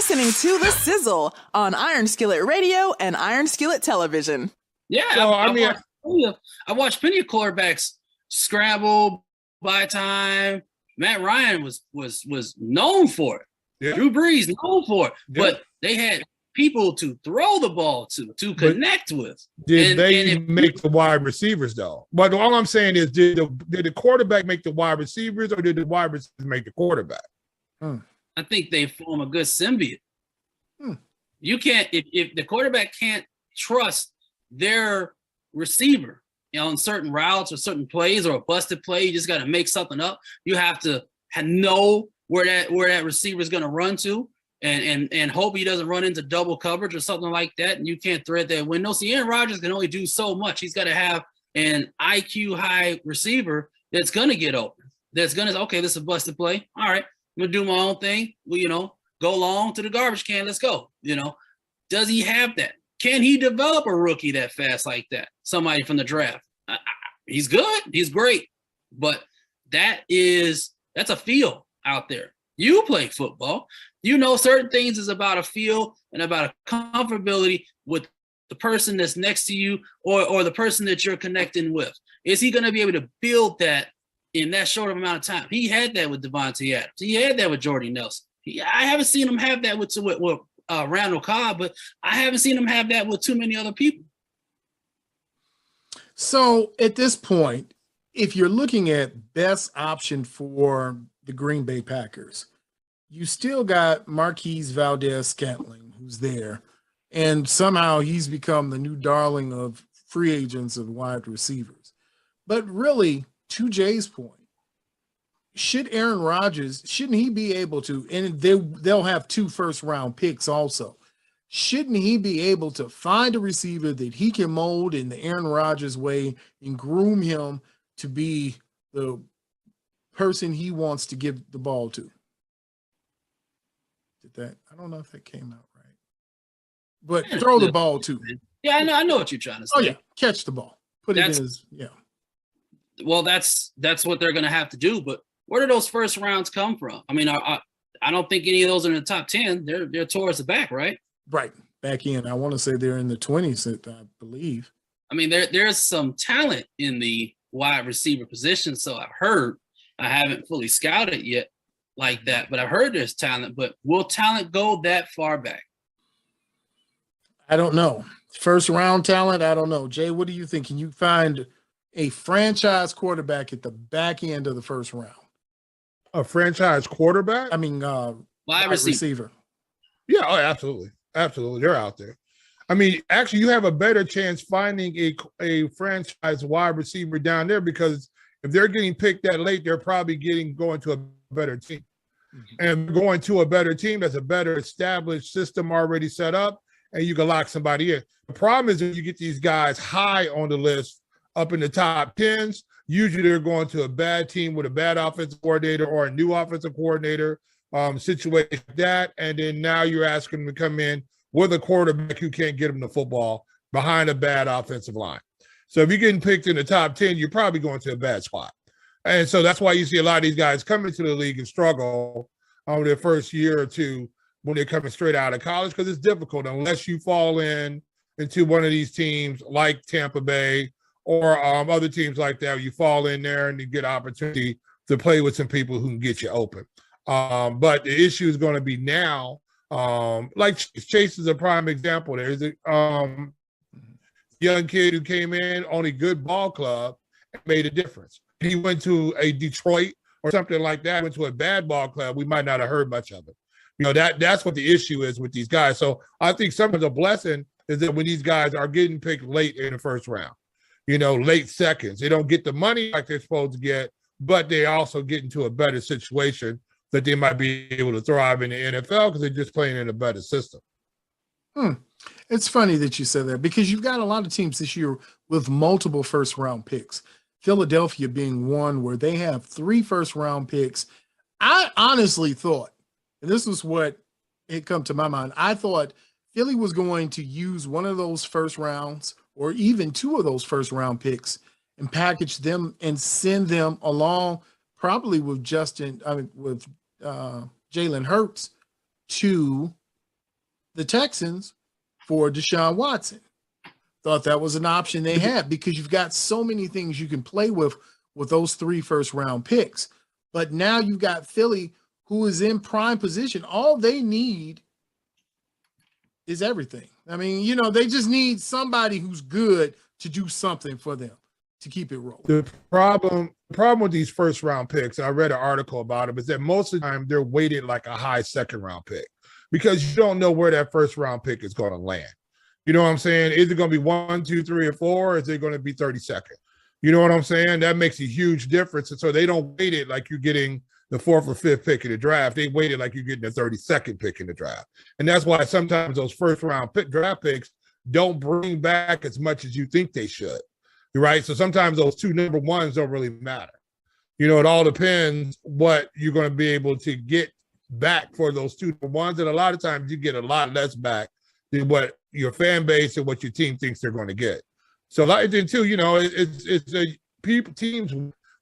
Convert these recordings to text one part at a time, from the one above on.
listening to The Sizzle on Iron Skillet Radio and Iron Skillet Television. Yeah, so, I watched plenty of quarterbacks scramble, buy time. Matt Ryan was known for it. Yeah. Drew Brees known for it. Yeah. But they had people to throw the ball to connect with. Did they make the wide receivers though? But all I'm saying is, did the quarterback make the wide receivers, or did the wide receivers make the quarterback? I think they form a good symbiote. You can't if the quarterback can't trust their receiver, on certain routes or certain plays or a busted play, you just got to make something up. You have to know where that receiver is going to run to, and hope he doesn't run into double coverage or something like that. And you can't thread that window. See, Aaron Rodgers can only do so much. He's got to have an IQ high receiver that's going to get open. That's going to, okay, this is a busted play. All right, I'm going to do my own thing. Well, go long to the garbage can. Let's go. Does he have that? Can he develop a rookie that fast like that? Somebody from the draft. He's good. He's great. But that's a feel out there. You play football. Certain things is about a feel and about a comfortability with the person that's next to you or the person that you're connecting with. Is he going to be able to build that in that short amount of time? He had that with Devontae Adams. He had that with Jordy Nelson. I haven't seen him have that with Randall Cobb, but I haven't seen him have that with too many other people. So at this point, if you're looking at best option for the Green Bay Packers, you still got Marquise Valdez-Scantling, who's there, and somehow he's become the new darling of free agents of wide receivers. But really, to Jay's point, shouldn't he be able to, and they'll have 2 first-round picks also, shouldn't he be able to find a receiver that he can mold in the Aaron Rodgers way and groom him to be the person he wants to give the ball to? I don't know if that came out right. But throw the ball to. Yeah, I know what you're trying to say. Oh, yeah, catch the ball. Put it in his, yeah. Well, that's what they're going to have to do, but where do those first rounds come from? I mean, I don't think any of those are in the top 10. They're towards the back, right? Right. Back in. I want to say they're in the 20s, I believe. I mean, there's some talent in the wide receiver position, so I've heard. I haven't fully scouted yet like that, but I've heard there's talent. But will talent go that far back? I don't know. First round talent, I don't know. Jay, what do you think? Can you find a franchise quarterback at the back end of the first round? A franchise quarterback? I mean, wide receiver. Yeah, oh, absolutely. Absolutely. They're out there. I mean, actually, you have a better chance finding a franchise wide receiver down there, because if they're getting picked that late, they're probably going to a better team. Mm-hmm. And going to a better team that's a better established system already set up, and you can lock somebody in. The problem is when you get these guys high on the list, up in the top 10s, usually they're going to a bad team with a bad offensive coordinator or a new offensive coordinator, situation like that. And then now you're asking them to come in with a quarterback who can't get them the football behind a bad offensive line. So if you're getting picked in the top 10, you're probably going to a bad spot. And so that's why you see a lot of these guys come into the league and struggle on their first year or two when they're coming straight out of college, because it's difficult unless you fall into one of these teams like Tampa Bay or other teams like that. You fall in there and you get opportunity to play with some people who can get you open. But the issue is going to be now, like Chase is a prime example. There's a young kid who came in on a good ball club and made a difference. He went to a Detroit or something like that, went to a bad ball club, we might not have heard much of it. That's what the issue is with these guys. So I think sometimes a blessing is that when these guys are getting picked late in the first round, late seconds, they don't get the money like they're supposed to get, but they also get into a better situation that they might be able to thrive in the NFL because they're just playing in a better system. It's funny that you said that, because you've got a lot of teams this year with multiple first-round picks. Philadelphia being one where they have 3 first-round picks. I honestly thought, and this was what had come to my mind, I thought Philly was going to use one of those first rounds or even 2 of those first-round picks and package them and send them along probably with Jalen Hurts to the Texans for Deshaun Watson. Thought that was an option they had because you've got so many things you can play with those 3 first-round picks. But now you've got Philly, who is in prime position. All they need is everything. I mean, you know, they just need somebody who's good to do something for them to keep it rolling. The problem with these first-round picks, I read an article about it, is that most of the time they're weighted like a high second-round pick because you don't know where that first-round pick is going to land. You know what I'm saying? Is it going to be 1, 2, 3, or 4? Or is it going to be 32nd? You know what I'm saying? That makes a huge difference. And so they don't weight it like you're getting the 4th or 5th pick in the draft. They weight it like you're getting the 32nd pick in the draft. And that's why sometimes those first-round draft picks don't bring back as much as you think they should. Right? So sometimes those 2 number ones don't really matter. You know, it all depends what you're going to be able to get back for those 2 number ones. And a lot of times you get a lot less back than what your fan base and what your team thinks they're going to get. So like then too, you know, teams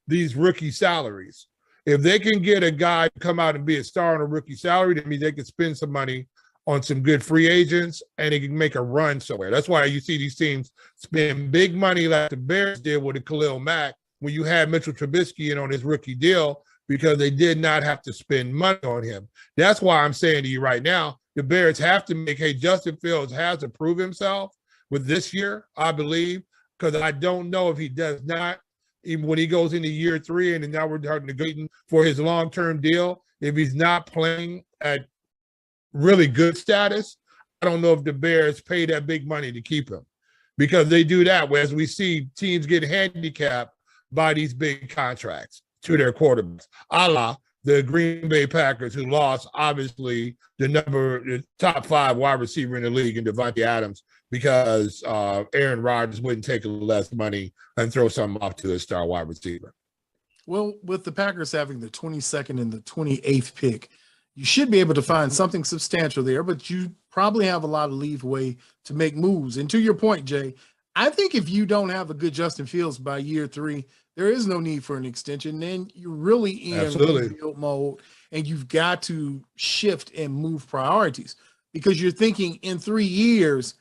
these rookie salaries. If they can get a guy to come out and be a star on a rookie salary, that means they can spend some money on some good free agents and they can make a run somewhere. That's why you see these teams spend big money like the Bears did with the Khalil Mack when you had Mitchell Trubisky in on his rookie deal because they did not have to spend money on him. That's why I'm saying to you right now, the Bears have to make, hey, Justin Fields has to prove himself with this year, I believe, because I don't know if he does not, even when he goes into year 3 and now we're negotiating for his long-term deal, if he's not playing at really good status, I don't know if the Bears pay that big money to keep him because they do that, whereas we see teams get handicapped by these big contracts to their quarterbacks, a la the Green Bay Packers, who lost, obviously, the top 5 wide receiver in the league in Devontae Adams because Aaron Rodgers wouldn't take less money and throw something off to his star wide receiver. Well, with the Packers having the 22nd and the 28th pick, you should be able to find something substantial there, but you probably have a lot of leeway to make moves. And to your point, Jay, I think if you don't have a good Justin Fields by year 3, there is no need for an extension. Then you're really in rebuild mode, and you've got to shift and move priorities because you're thinking in 3 years,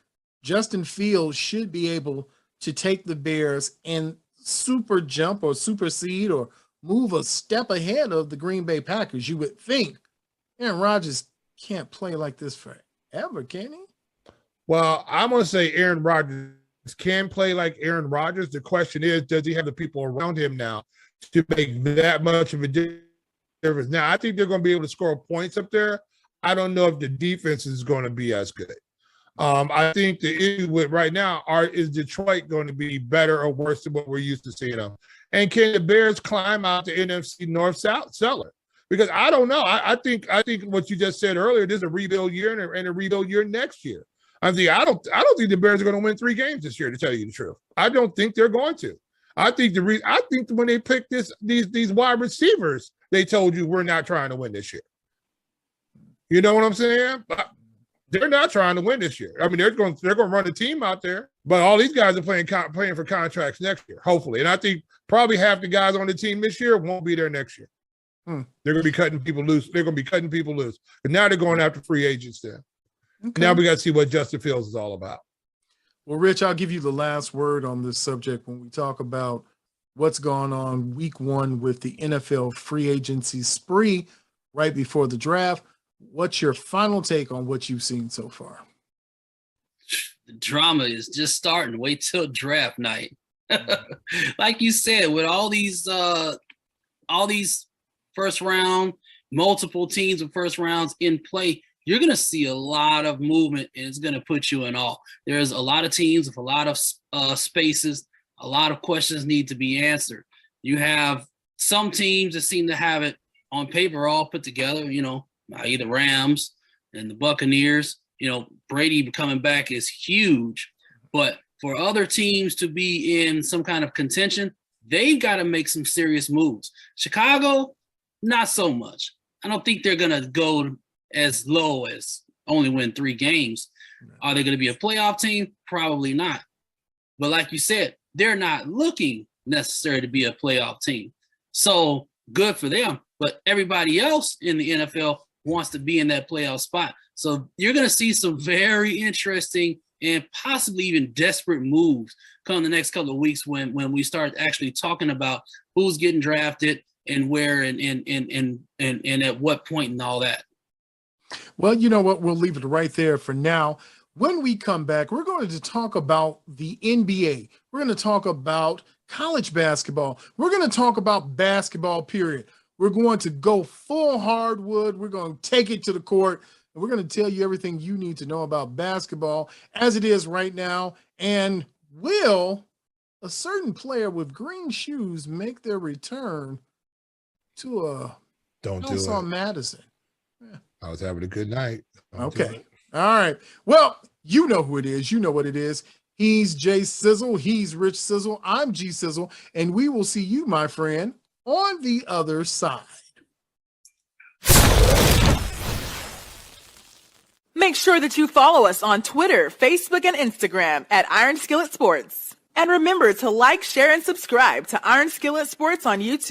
Justin Fields should be able to take the Bears and super jump or supersede or move a step ahead of the Green Bay Packers. You would think Aaron Rodgers can't play like this forever, can he? Well, I'm going to say Aaron Rodgers can play like Aaron Rodgers. The question is, does he have the people around him now to make that much of a difference? Now, I think they're going to be able to score points up there. I don't know if the defense is going to be as good. I think the issue with right now is Detroit going to be better or worse than what we're used to seeing them? And can the Bears climb out the NFC North-South cellar? Because I don't know. I think what you just said earlier, there's a rebuild year and a rebuild year next year. I don't think the Bears are going to win 3 games this year, to tell you the truth. I don't think they're going to. I think when they picked these wide receivers, they told you we're not trying to win this year. You know what I'm saying? They're not trying to win this year. I mean, they're going to run a team out there, but all these guys are playing for contracts next year, hopefully. And I think probably half the guys on the team this year won't be there next year. They're going to be cutting people loose. And now they're going after free agents there. Okay. Now we got to see what Justin Fields is all about. Well, Rich, I'll give you the last word on this subject when we talk about what's going on week 1 with the NFL free agency spree right before the draft. What's your final take on what you've seen so far? The drama is just starting. Wait till draft night. Like you said, with all these first round, multiple teams with first rounds in play, you're going to see a lot of movement, and it's going to put you in awe. There's a lot of teams with a lot of spaces. A lot of questions need to be answered. You have some teams that seem to have it on paper all put together, i.e. the Rams and the Buccaneers. Brady coming back is huge. But for other teams to be in some kind of contention, they've got to make some serious moves. Chicago, not so much. I don't think they're going to go as low as only win 3 games. Are they going to be a playoff team? Probably not. But like you said, they're not looking necessary to be a playoff team. So good for them. But everybody else in the NFL wants to be in that playoff spot. So you're going to see some very interesting and possibly even desperate moves come the next couple of weeks when we start actually talking about who's getting drafted and where and at what point and all that. Well, you know what? We'll leave it right there for now. When we come back, we're going to talk about the NBA. We're going to talk about college basketball. We're going to talk about basketball, period. We're going to go full hardwood. We're going to take it to the court. And we're going to tell you everything you need to know about basketball as it is right now. And will a certain player with green shoes make their return to a Don't do it. Madison? Yeah. I was having a good night. Okay. All right. Well, you know who it is. You know what it is. He's Jay Sizzle. He's Rich Sizzle. I'm G Sizzle. And we will see you, my friend, on the other side. Make sure that you follow us on Twitter, Facebook, and Instagram at Iron Skillet Sports. And remember to like, share, and subscribe to Iron Skillet Sports on YouTube.